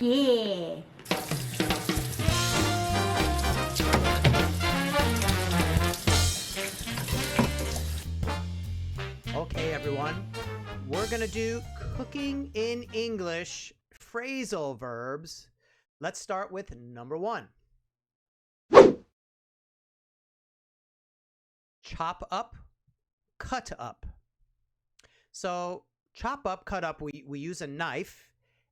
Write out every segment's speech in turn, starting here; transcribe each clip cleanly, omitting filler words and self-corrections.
Yeah. Okay, everyone, we're going to do cooking in English phrasal verbs. Let's start with number 1. Chop up, cut up. So chop up, cut up, we use a knife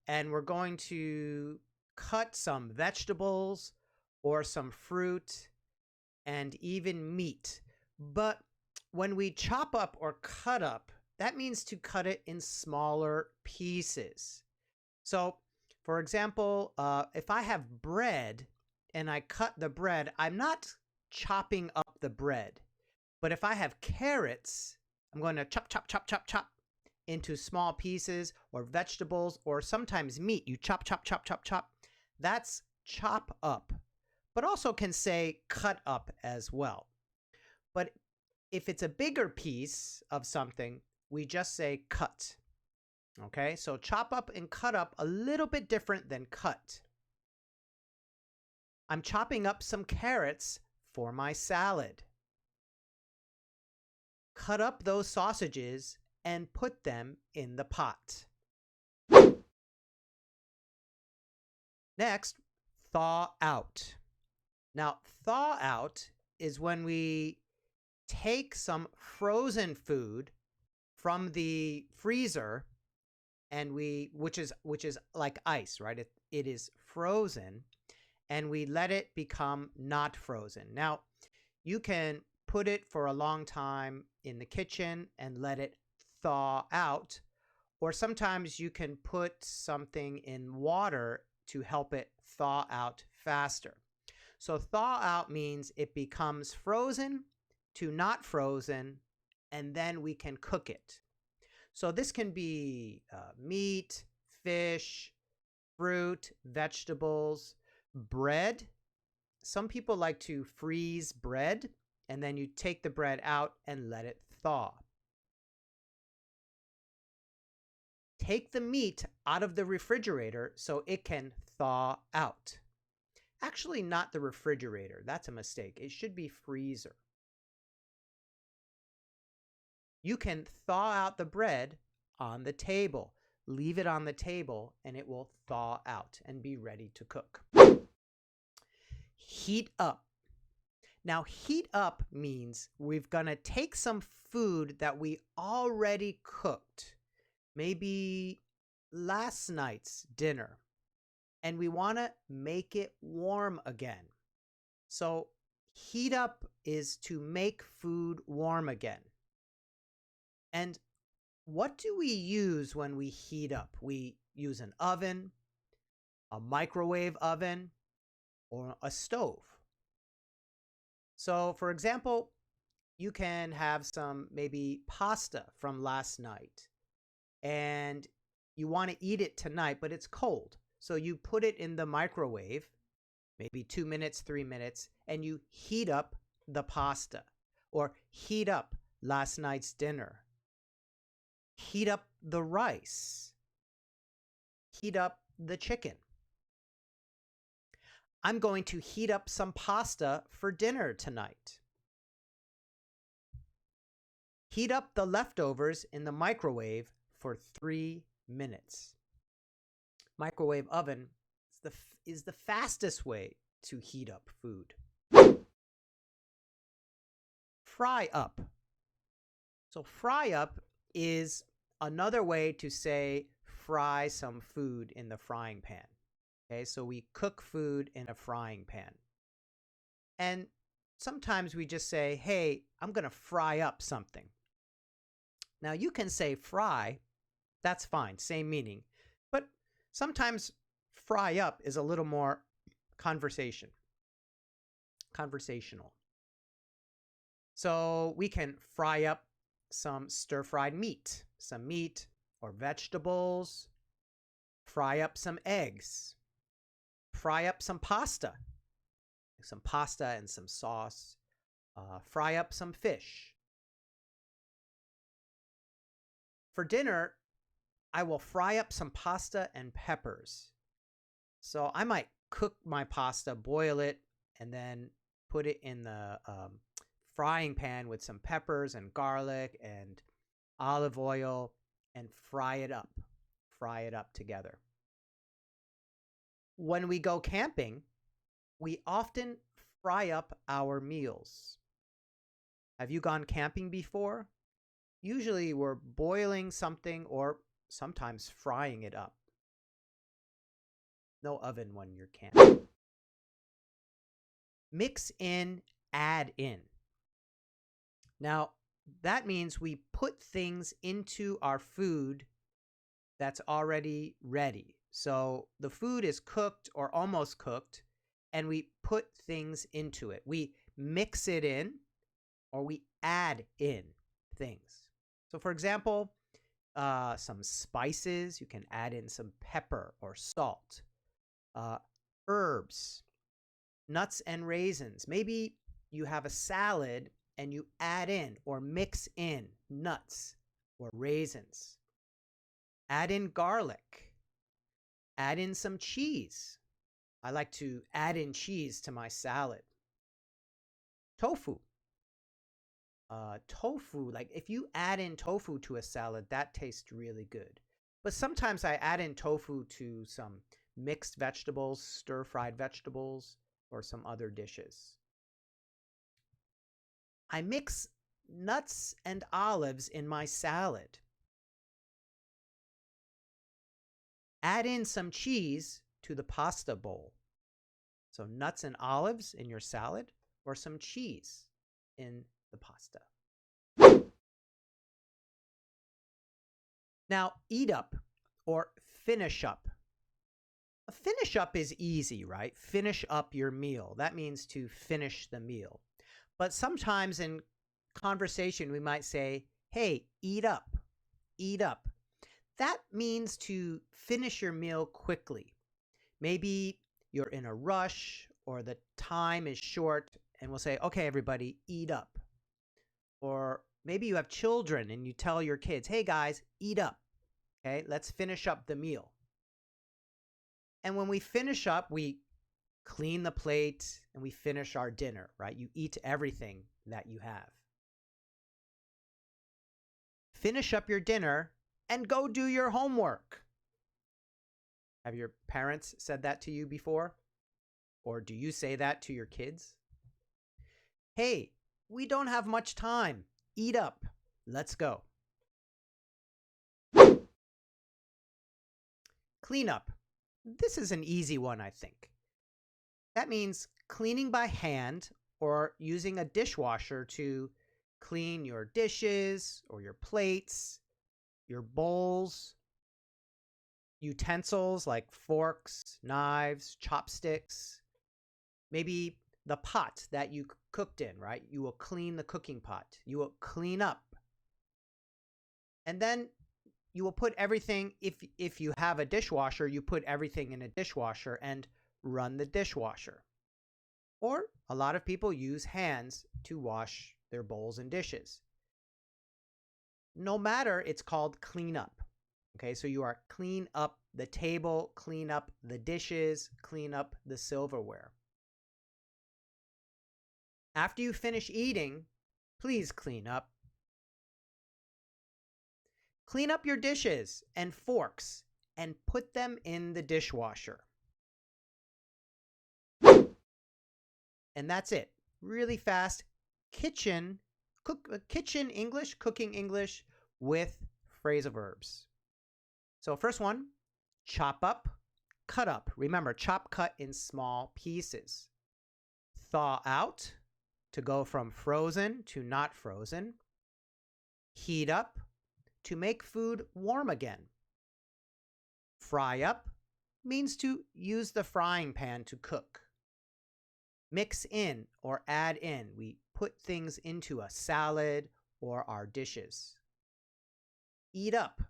and we're going to cut some vegetables or some fruit and even meat. But when we chop up or cut up, that means to cut it in smaller pieces. So, for example, if I have bread and I cut the bread, I'm not chopping up the bread. But if I have carrots, I'm going to chop, chop, chop, chop, chop into small pieces, or vegetables, or sometimes meat. You chop, chop, chop, chop, chop. That's chop up, but also can say cut up as well. But if it's a bigger piece of something, we just say cut. Okay, so chop up and cut up, a little bit different than cut. I'm chopping up some carrots for my salad. Cut up those sausages and put them in the pot. Next, thaw out. Now, thaw out is when we take some frozen food from the freezer and which is like ice, right? It is frozen and we let it become not frozen. Now, you can put it for a long time in the kitchen and let it thaw out, or sometimes you can put something in water to help it thaw out faster. So thaw out means it becomes frozen to not frozen, and then we can cook it. So this can be meat, fish, fruit, vegetables, bread. Some people like to freeze bread, and then you take the bread out and let it thaw. Take the meat out of the refrigerator so it can thaw out. Actually, not the refrigerator. That's a mistake. It should be freezer. You can thaw out the bread on the table. Leave it on the table and it will thaw out and be ready to cook. Heat up. Now, heat up means we're going to take some food that we already cooked, maybe last night's dinner, and we want to make it warm again. So heat up is to make food warm again. And what do we use when we heat up? We use an oven, a microwave oven, or a stove. So, for example, you can have some maybe pasta from last night, and you want to eat it tonight, but it's cold. So you put it in the microwave, maybe 2 minutes, 3 minutes, and you heat up the pasta, or heat up last night's dinner. Heat up the rice. Heat up the chicken. I'm going to heat up some pasta for dinner tonight. Heat up the leftovers in the microwave for 3 minutes. Microwave oven is the fastest way to heat up food. Fry up. So fry up is another way to say fry some food in the frying pan. Okay, so we cook food in a frying pan. And sometimes we just say, hey, I'm going to fry up something. Now you can say fry, that's fine, same meaning. But sometimes fry up is a little more conversational. So we can fry up some stir-fried meat, some meat or vegetables, fry up some eggs, fry up some pasta and some sauce, fry up some fish. For dinner, I will fry up some pasta and peppers. So I might cook my pasta, boil it, and then put it in the frying pan with some peppers and garlic and olive oil and fry it up. Fry it up together. When we go camping, we often fry up our meals. Have you gone camping before? Usually we're boiling something or sometimes frying it up. No oven when you're camping. Mix in, add in. Now, that means we put things into our food that's already ready. So the food is cooked or almost cooked, and we put things into it. We mix it in or we add in things. So for example, some spices, you can add in some pepper or salt, herbs, nuts and raisins. Maybe you have a salad and you add in or mix in nuts or raisins. Add in garlic. Add in some cheese. I like to add in cheese to my salad. Tofu. Tofu, like if you add in tofu to a salad, that tastes really good. But sometimes I add in tofu to some mixed vegetables, stir-fried vegetables, or some other dishes. I mix nuts and olives in my salad. Add in some cheese to the pasta bowl. So nuts and olives in your salad or some cheese in the pasta. Now, eat up or finish up. A finish up is easy, right? Finish up your meal. That means to finish the meal. But sometimes in conversation, we might say, hey, eat up, eat up. That means to finish your meal quickly. Maybe you're in a rush or the time is short and we'll say, okay, everybody, eat up. Or maybe you have children and you tell your kids, hey guys, eat up. Okay, let's finish up the meal. And when we finish up, we clean the plate and we finish our dinner, right? You eat everything that you have. Finish up your dinner and go do your homework. Have your parents said that to you before? Or do you say that to your kids? Hey, we don't have much time. Eat up. Let's go. Clean up. This is an easy one, I think. That means cleaning by hand or using a dishwasher to clean your dishes or your plates, your bowls, utensils like forks, knives, chopsticks, maybe the pot that you cooked in, right? You will clean the cooking pot. You will clean up. And then you will put everything, if you have a dishwasher, you put everything in a dishwasher and run the dishwasher. Or a lot of people use hands to wash their bowls and dishes. No matter, it's called clean up. Okay, so you are clean up the table, clean up the dishes, clean up the silverware. After you finish eating, please clean up. Clean up your dishes and forks and put them in the dishwasher. And that's it. Really fast kitchen English, cooking English with phrasal verbs. So first one, chop up, cut up. Remember, chop, cut in small pieces. Thaw out, to go from frozen to not frozen. Heat up, to make food warm again. Fry up means to use the frying pan to cook. Mix in or add in. We put things into a salad or our dishes. Eat up,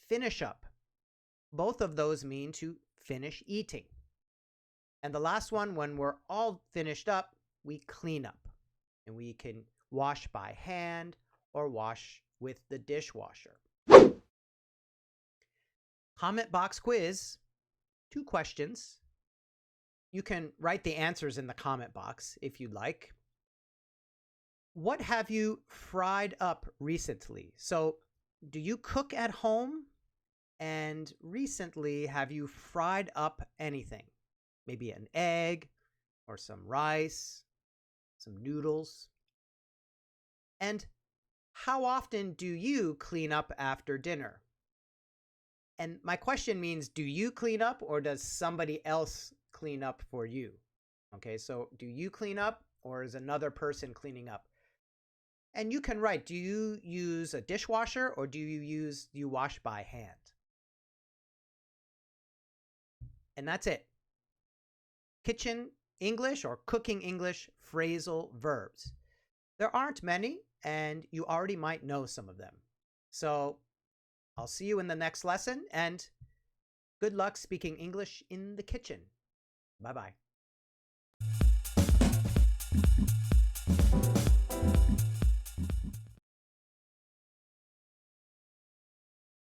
finish up. Both of those mean to finish eating. And the last one, when we're all finished up, we clean up. And we can wash by hand or wash with the dishwasher. Comment box quiz. 2 questions. You can write the answers in the comment box if you'd like. What have you fried up recently? So, do you cook at home? And recently, have you fried up anything? Maybe an egg or some rice, some noodles? And how often do you clean up after dinner? And my question means, do you clean up or does somebody else clean up for you? Okay, so do you clean up or is another person cleaning up? And you can write, do you use a dishwasher or do you wash by hand? And that's it. Kitchen English or cooking English phrasal verbs. There aren't many, and you already might know some of them. So I'll see you in the next lesson, and good luck speaking English in the kitchen. Bye-bye.